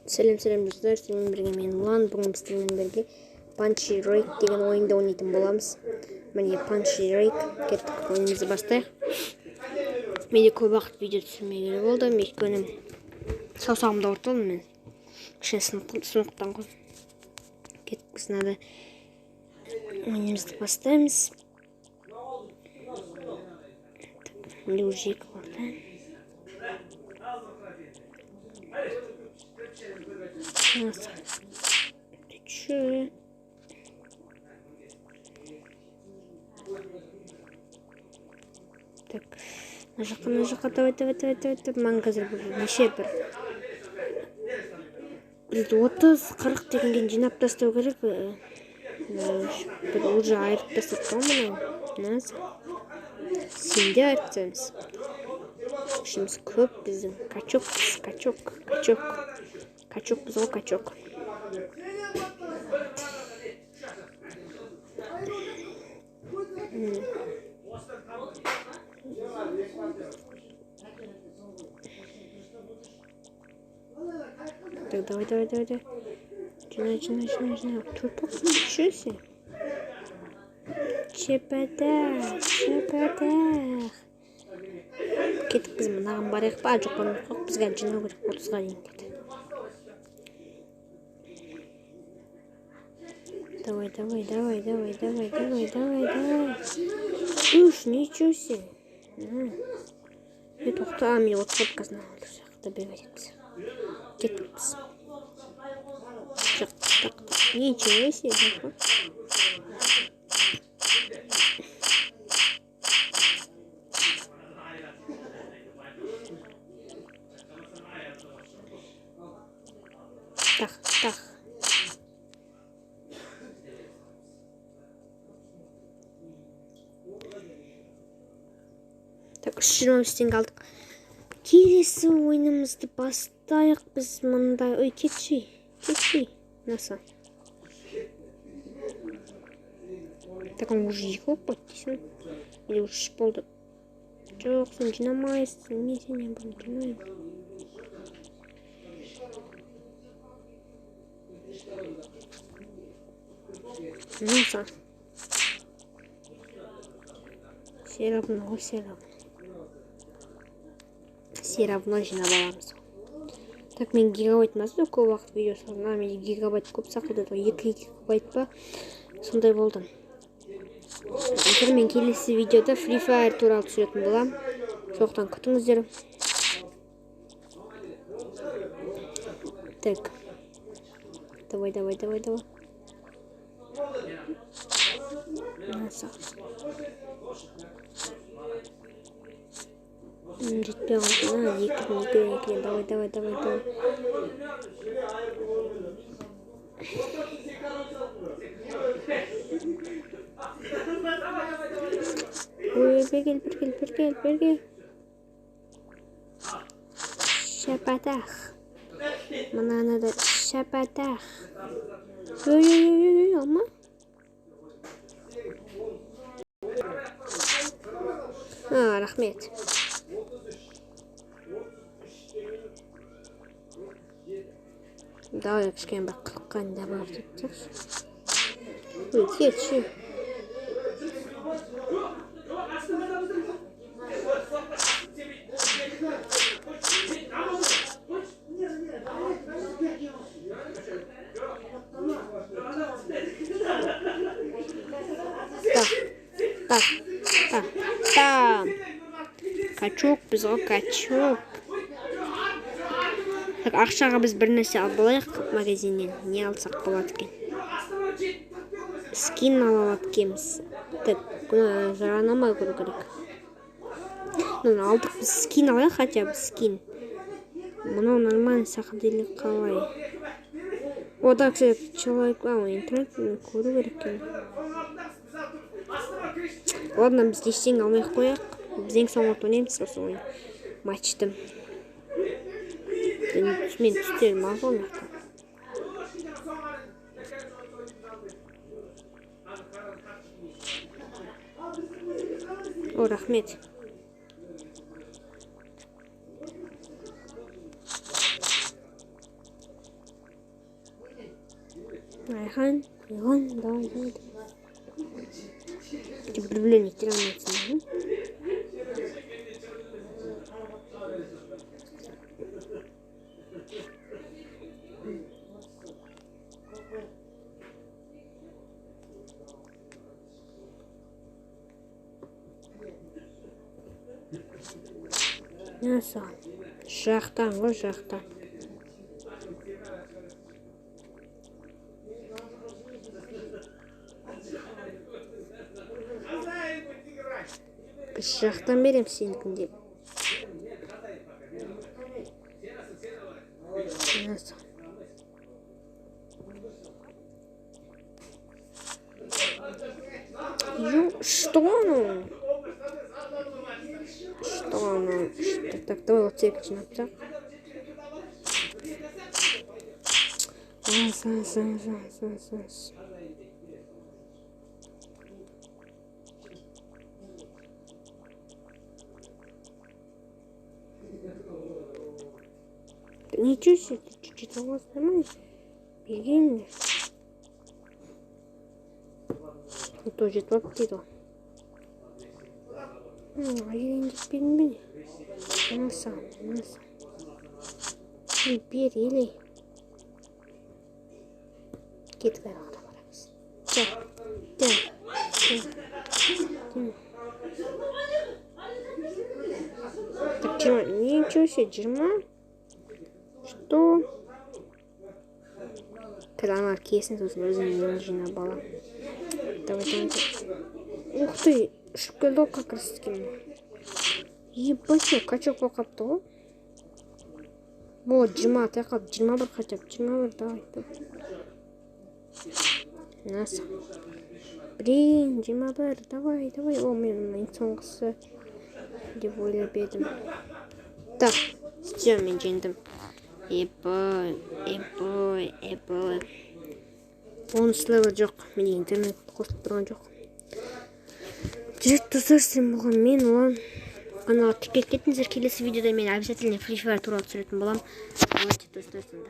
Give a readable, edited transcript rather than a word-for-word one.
Сәлем достар, сіздермен бірге мен Ұлан. Бүгін сіздермен бірге Punchy Rake деген ойынды ойнайтын боламыз. Міне Punchy Rake, кеттік, ойынымызды бастайық. Менде көп уақыт видео түсірмей керек болды, өйткені саусағымды ауыртылдым мен. Кішкене сынықтан ғой. Кеттік, біз мынада ойынымызды бастаймыз. Міне уже екі бар да. Ты чё? Так, на жаққа, давай. Маған қазір неше бір 30-40 дегенген жинап тастау керек. Бір уже айырып тастап мынау. Сен де айырып тастаймыз. Күшіміз көп біздің. Качок біз ғой, качок. Так, давай. Жина. Тупок, ничего себе. Чепата. Кеттік, біз мынаған барайық па, жоқ қоймақ, бізге жинау керек 30-ға дейін кет. Давай. Уж, ничего себе. Тоқта, мен от фоткасына алды жақта бейбет етпіз. Кеттік біз. Ничего себе. Так. Так, 320 теңге алдық. Келесі ойынымызды бастайық біз мұнда. Ой, кетші. Наса. Так, он уже екі болып қойды дейсің. Или уже 3 болды. Жоқ, сен жинамайсың. Мен сенен бұны жинайын. Наса. Все равно жинап аламыз. Так, мен гигабайт мазды көп уақыт видео салдым. Мен гигабайт көп сақылды. 2 гигабайт па? Сондай болды. Егер мен келесі видеода Free Fire туралы түсіретін болам. Соқтан күтіңіздер. Так. Давай. Наса. Жетпей қалды. Екі. Давай. Ой, бергел. Шапатақ. Мынаны да шапатақ. Ой, алма. Рахмет. Давай, кішкене бір қылқан да бар деп тұршы. Ой, кетші. Так. Качок, біз ғой качок. Так, ақшаға біз бір нәрсе алып алайық магазиннен. Не алсақ болады екен? Скин алып кеміз. Так, жаранамай көру керек. Алдық біз скин алайық, хотя бы скин. Мұнау нормальный сақыделі қалай. Ода, кстати, человек, интернеттен көру керек екен. Ладно, біз ештеңе алмай қояқ. Біз ең соңғы ойнаймыз осы ойын. Матчты. Мен түстерім аз ойнақта. О, рахмет. Айхан, давай. Блин, не теряется. Nasıl? Жақтан ғой, жақтан. Біз жақтан берем сенікін деп. Nasıl? Что оно? Что оно? Так, давай вот цепочку написать. Ничего себе, ты чуть-чуть его снимаешь. Бери. Тоже топтила. Енді бермей. Nasıl? Beri. Git ver bakalım. Gel. Так, ничего себе, дерьмо. Что? Каламар кесін сосын өзінің жинап алам. Давай. Ух ты, шоколад как раз таки. Ебать, качок оқапты ғой. Вот, 20 тақап, 21 хотя бы, 21, давай. Насыл. Блин, 21, давай. О, мен ең соңғысы деп ойлап едім. Так, все, мен жеңдім. Ебой. Онысы левел жоқ, мен интернет қосылып тұрған жоқ. Жүрек достар, сен болған мен оған каналға тіркеліп кетіңіздер. Келесі видеода мен обязательно Free Fire туралы түсіретін боламын. Давайте достар, сонда.